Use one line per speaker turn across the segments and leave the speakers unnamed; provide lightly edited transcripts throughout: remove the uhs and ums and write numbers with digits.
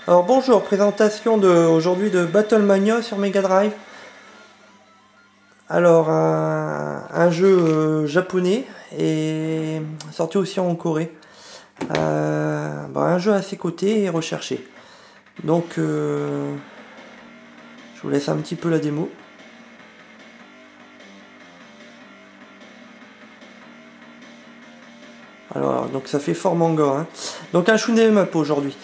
Alors bonjour, présentation aujourd'hui de Battlemania sur Mega Drive. Alors un jeu japonais et sorti aussi en Corée. Un jeu assez coté et recherché. Donc je vous laisse un petit peu la démo. Alors donc ça fait fort manga, hein. Donc un shoot'em up aujourd'hui.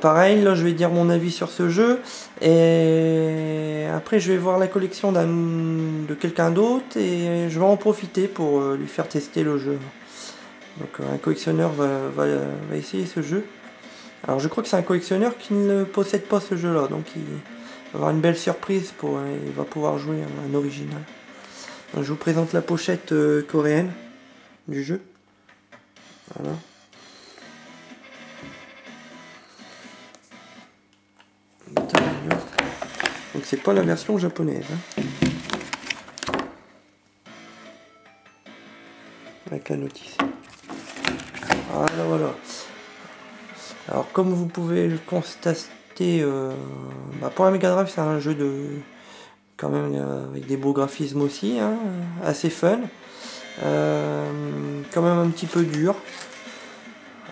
Pareil, là je vais dire mon avis sur ce jeu et après je vais voir la collection de quelqu'un d'autre et je vais en profiter pour lui faire tester le jeu. Donc un collectionneur va essayer ce jeu. Alors je crois que c'est un collectionneur qui ne possède pas ce jeu là, donc il va avoir une belle surprise il va pouvoir jouer un original. Donc, je vous présente la pochette coréenne du jeu. Voilà. Donc c'est pas la version japonaise, hein. Avec la notice. Voilà. Alors comme vous pouvez le constater, pour la Mega Drive c'est un jeu quand même avec des beaux graphismes aussi, hein, assez fun, quand même un petit peu dur.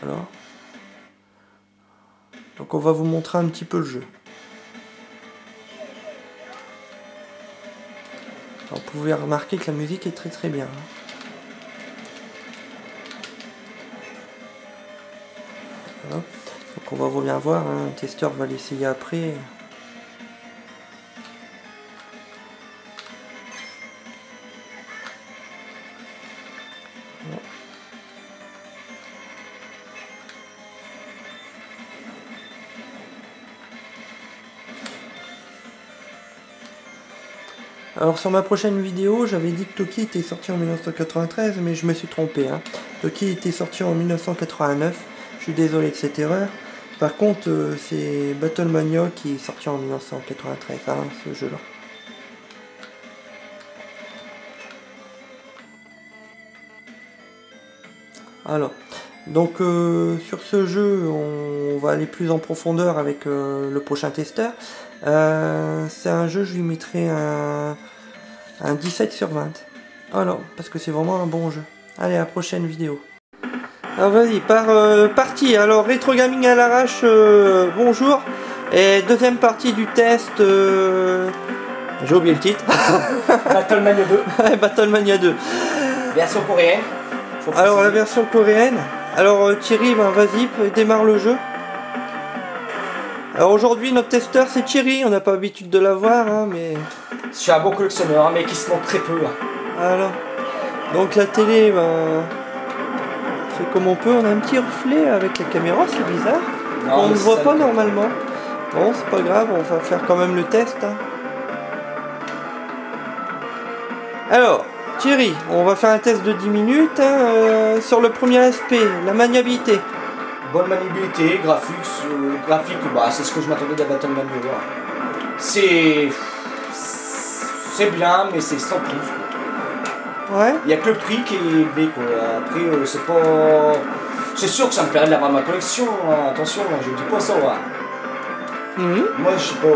Alors, donc on va vous montrer un petit peu le jeu. Alors, vous pouvez remarquer que la musique est très bien, hein. Voilà. Donc on va bien voir, hein, un testeur va l'essayer après. Voilà. Alors sur ma prochaine vidéo, j'avais dit que Toki était sorti en 1993, mais je me suis trompé, hein. Toki était sorti en 1989, je suis désolé de cette erreur. Par contre, c'est Battlemania qui est sorti en 1993, hein, ce jeu-là. Alors, donc sur ce jeu, on va aller plus en profondeur avec le prochain testeur. C'est un jeu, je lui mettrai un 17 sur 20. Alors, parce que c'est vraiment un bon jeu. Allez, à la prochaine vidéo. Alors vas-y, partie. Alors, Rétro Gaming à l'arrache, bonjour. Et deuxième partie du test, j'ai oublié le titre.
Battlemania 2.
Battlemania 2.
Version coréenne.
Alors la version coréenne. Alors Thierry, vas-y, démarre le jeu. Alors aujourd'hui notre testeur c'est Thierry, on n'a pas l'habitude de l'avoir, hein, mais...
Je suis un bon collectionneur, mais qui se manque très peu.
Alors, donc la télé, on fait comme on peut, on a un petit reflet avec la caméra, c'est bizarre. Non, on ne voit pas normalement. Bon, c'est pas grave, on va faire quand même le test, hein. Alors, Thierry, on va faire un test de 10 minutes, hein, sur le premier aspect, la maniabilité.
Bonne maniabilité, graphique, c'est ce que je m'attendais de Battlemania. C'est bien, mais c'est sans plus, quoi.
Ouais.
Il n'y a que le prix qui est élevé, quoi. Après, c'est pas... C'est sûr que ça me plairait de l'avoir ma collection, hein. Attention, je dis pas ça, ouais. Moi, je sais pas...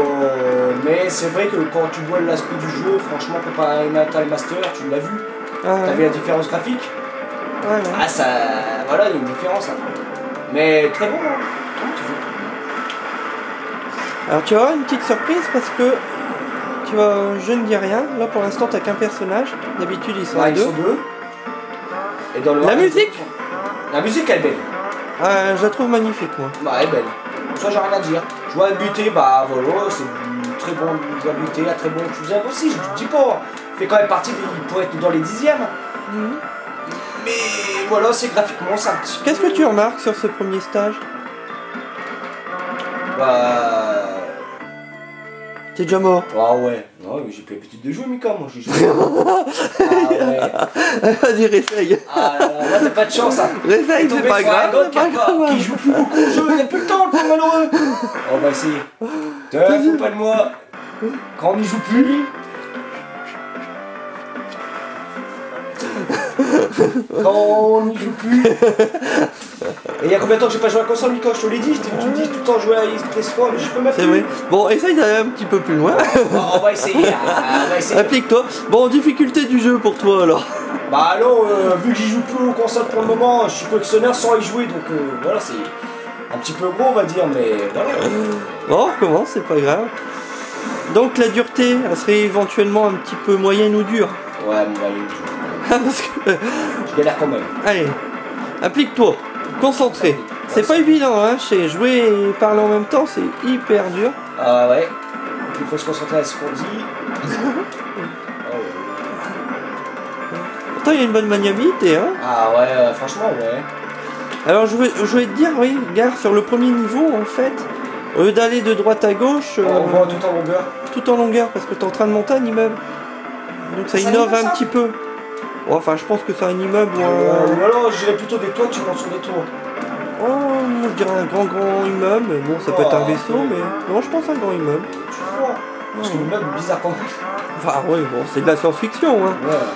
Mais c'est vrai que quand tu vois l'aspect du jeu, franchement, comparé à Metal Master, tu l'as vu. T'as vu la différence graphique?
Ouais.
Ah, ça... Voilà, il y a une différence, hein. Mais très bon, hein.
Alors tu auras une petite surprise parce que je ne dis rien. Là pour l'instant t'as qu'un personnage. D'habitude ils sont deux.
Ils sont deux. Et dans le
la musique
elle est belle.
Je la trouve magnifique moi.
Bah elle est belle. Ça j'ai rien à dire. Jouer à buter, voilà, c'est une très bonne jouabilité, un très bon fusil aussi, je dis pas. Il fait quand même partie il pourrait être dans les dixièmes. Mais voilà, c'est graphiquement c'est un petit peu...
Qu'est-ce que tu remarques sur ce premier stage? T'es déjà mort.
Ah ouais. Non, mais j'ai plus l'habitude de jouer, Mika, moi. Ah ouais.
Vas-y, réessaye.
Ah là, t'as pas de chance, hein.
Réessaye, c'est pas grave.
Qui joue plus beaucoup au jeu, il a plus le temps, le pauvre malheureux. On va essayer. Fous pas de moi. Quand on n'y joue plus. Quand on n'y joue plus. Et il y a combien de temps que j'ai pas joué à la console, Mika? Je te l'ai dit, tu me dis tout le temps jouer à PS3, mais je peux même plus.
C'est vrai. Bon, essaye d'aller un petit peu plus loin.
On va essayer. On va essayer.
Applique-toi. Bon, difficulté du jeu pour toi alors.
Bah alors, vu que j'y joue plus aux consoles pour le moment, je suis collectionneur sans y jouer, donc voilà, c'est un petit peu gros on va dire, mais voilà.
Bon, on recommence, c'est pas grave. Donc la dureté, elle serait éventuellement un petit peu moyenne ou dure.
Ouais, moyenne.
Parce que...
Je galère quand même.
Allez, applique-toi, concentré. C'est pas évident, hein, chez jouer et parler en même temps, c'est hyper dur.
Ah ouais, il faut se concentrer à ce qu'on dit.
Pourtant, il y a une bonne maniabilité, hein.
Ah ouais, franchement, ouais.
Alors, je vais te dire, oui, regarde, sur le premier niveau, en fait, au lieu d'aller de droite à gauche...
On voit tout en longueur.
Tout en longueur, parce que t'es en train de monter un immeuble. Donc ça innove un petit peu. Bon, enfin, je pense que c'est un immeuble ou
ou alors, je dirais plutôt des toits, tu montes sur des toits.
Oh, moi, je dirais un grand immeuble, mais bon, ça peut être un vaisseau, mais... Non, je pense un grand immeuble.
Tu crois? Parce que l'immeuble est bizarre quand même.
Enfin, oui, bon, c'est de la science-fiction, hein.
Ouais.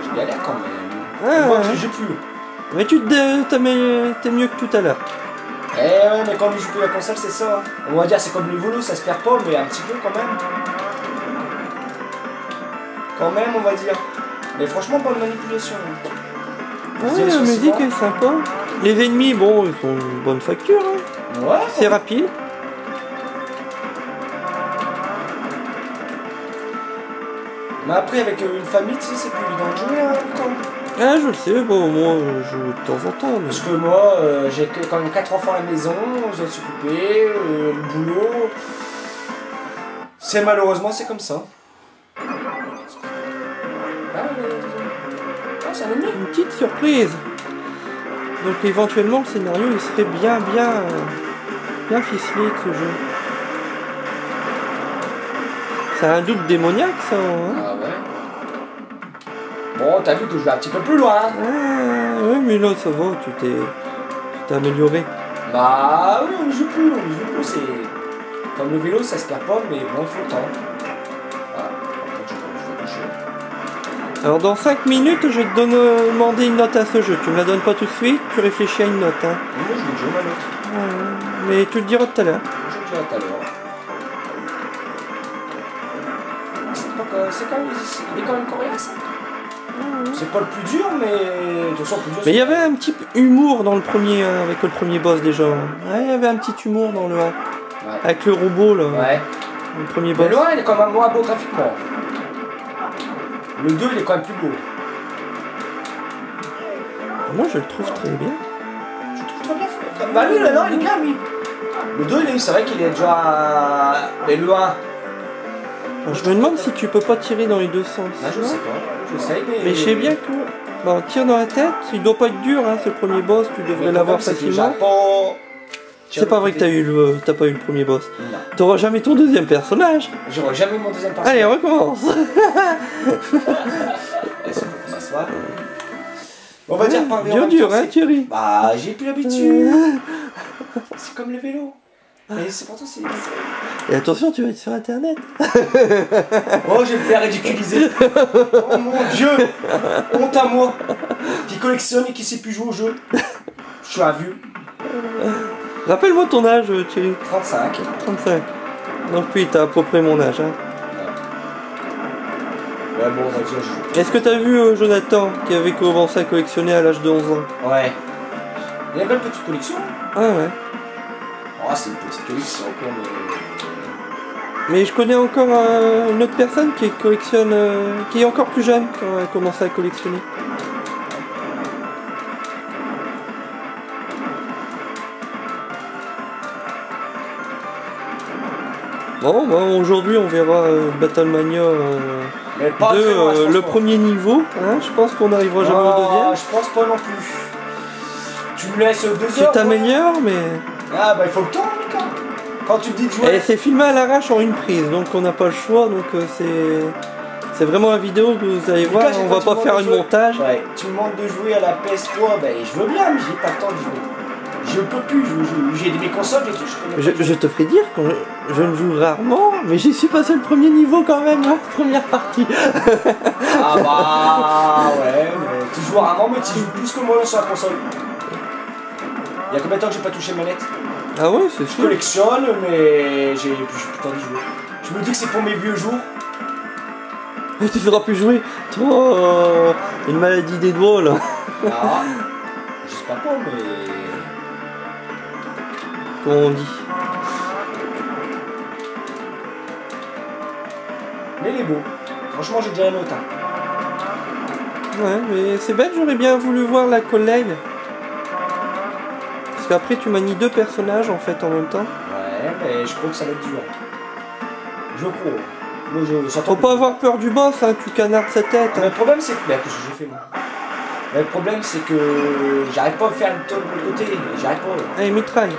Je galère quand même.
Ah,
moi, je joue plus.
Mais t'es mieux que tout à l'heure.
Eh ouais, mais quand on joue plus la console, c'est ça. On va dire, c'est comme le volo, ça se perd pas, mais un petit peu quand même. Quand même, on va dire. Mais franchement, bonne manipulation.
Ouais, la musique est sympa. Les ennemis, bon, ils sont de bonne facture. Hein.
Ouais.
C'est rapide.
Mais après, avec une famille, tu sais, c'est plus évident de jouer en même temps.
Ah, je le sais, bon, moi, je joue de temps en temps. Mais...
Parce que moi, j'ai quand même 4 enfants à la maison, je dois s'occuper, le boulot. C'est malheureusement, c'est comme ça. Ah, c'est un ennemi.
Une petite surprise. Donc éventuellement, le scénario, il serait bien ficelé de ce jeu. C'est un doute démoniaque, ça, hein.
Ah ouais. Bon, t'as vu que je vais un petit peu plus loin. Hein.
Ah, oui, mais là, ça va, tu t'es amélioré.
Bah oui, on ne joue plus, c'est... Comme le vélo, ça se perd pas, mais bon, il faut le temps. Voilà.
Alors, dans 5 minutes, je vais te demander une note à ce jeu. Tu me la donnes pas tout de suite, tu réfléchis à une note, hein.
Moi, je vais déjà ma note.
Mais tu le diras tout à l'heure.
Je le dirai tout à l'heure. C'est quand même... Il est quand même coriace. C'est pas le plus dur, mais... De toute façon, le plus dur,
mais il y avait un petit humour dans le premier, avec le premier boss déjà. Ouais, il y avait un petit humour dans le 1. Ouais. Avec le robot, là.
Ouais.
Le premier boss.
Mais le 1, il est quand même moins beau graphiquement. Le 2, il est quand même plus beau.
Moi, je le trouve très bien.
Je le trouve très bien. Bah lui, là, il est bien, lui. Le 2, c'est vrai qu'il est déjà... Mais le 1...
Je me demande si tu peux pas tirer dans les deux sens.
Ah, je sais pas. J'essaye,
mais je sais bien que... Bon, tire dans la tête, il doit pas être dur, hein, c'est le premier boss, tu devrais l'avoir facilement. C'est pas vrai que t'as pas eu le premier boss. T'auras jamais ton deuxième personnage.
J'aurai jamais mon deuxième personnage.
Allez, on recommence.
On va dire par
dur, hein, Thierry.
Bah, j'ai plus l'habitude. C'est comme le vélo. Mais c'est pourtant c'est...
Et attention, tu vas être sur internet.
Oh, je vais me faire ridiculiser. Oh mon Dieu. Honte à moi. Qui collectionne et qui sait plus jouer au jeu. Je suis un vieux.
Rappelle-moi ton âge, Thierry.
35.
35. Donc oui, t'as à peu près mon âge. Hein.
Ouais, bon, on va dire je...
Est-ce que t'as vu Jonathan qui avait commencé à collectionner à l'âge de 11 ans?
Ouais. Il y a une belle petite collection.
Ah ouais.
Oh, c'est une petite collection quoi,
mais je connais encore une autre personne qui collectionne, qui est encore plus jeune quand elle a commencé à collectionner. Bon, bah, aujourd'hui on verra Battlemania 2, le premier niveau. Hein, je pense qu'on n'arrivera jamais au deuxième.
Je pense pas non plus. Tu me laisses 2 heures.
Tu t'améliores, mais...
Ah bah il faut le temps, Mika. Quand tu me dis de jouer...
Et c'est filmé à l'arrache en une prise, donc on n'a pas le choix, donc c'est vraiment la vidéo que vous allez voir, on va pas faire un montage.
Ouais, tu me demandes de jouer à la PS3, ben je veux bien, mais j'ai pas le temps de jouer. Je peux plus, j'ai mes consoles et tout,
je te ferai dire que je ne joue rarement, mais j'y suis passé le premier niveau quand même, hein, première partie.
Ah bah ouais, mais tu joues rarement, mais tu joues plus que moi sur la console. Il y a combien de temps que j'ai pas touché ma manette?
Ah ouais, c'est sûr.
Je collectionne, mais j'ai plus le temps d'y jouer. Je me dis que c'est pour mes vieux jours.
Mais tu feras plus jouer. Trop une maladie des doigts là.
Ah, j'espère pas, mais...
Comment on dit?
Mais il est beau. Franchement, j'ai déjà la note. Hein.
Ouais, mais c'est bête, j'aurais bien voulu voir la collègue. Parce qu'après, tu manies deux personnages en fait en même temps.
Ouais, mais je crois que ça va être dur. Je crois. Moi,
faut pas avoir peur du boss, hein, tu canardes sa tête. Hein.
Le problème, c'est que... Qu'est-ce que j'ai fait, moi? Mais le problème, c'est que j'arrive pas à faire le tour de l'autre côté. J'arrive pas.
Allez, mitraille.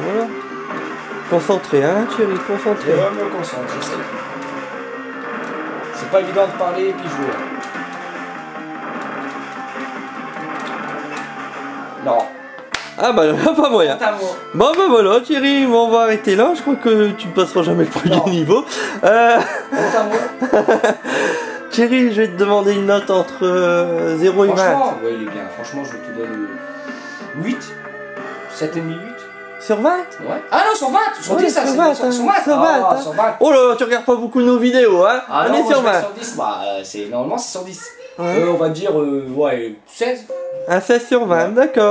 Voilà. Concentré, hein, Thierry, concentré.
Je me concentre, j'essaie. C'est pas évident de parler et puis jouer. Non.
Ah bah pas moyen. Bon bah voilà Thierry, bon, on va arrêter là, je crois que tu ne passeras jamais le premier niveau. Thierry, je vais te demander une note entre 0 et 20.
Franchement, ouais, il est bien. Franchement, je te donne 8. 7,5, 8.
Sur 20?
Ouais. Ah non, sur 20. Sur 10, ça,
sur 20.
Sur 20.
Sur 20,
ah,
hein.
Sur 20.
Oh là, tu regardes pas beaucoup nos vidéos, hein.
Ah
on
non,
est sur 20.
Sur 10, bah, normalement, c'est sur 10.
Ouais.
On va dire, ouais, 16.
Un 16 sur 20,
ouais.
d'accord.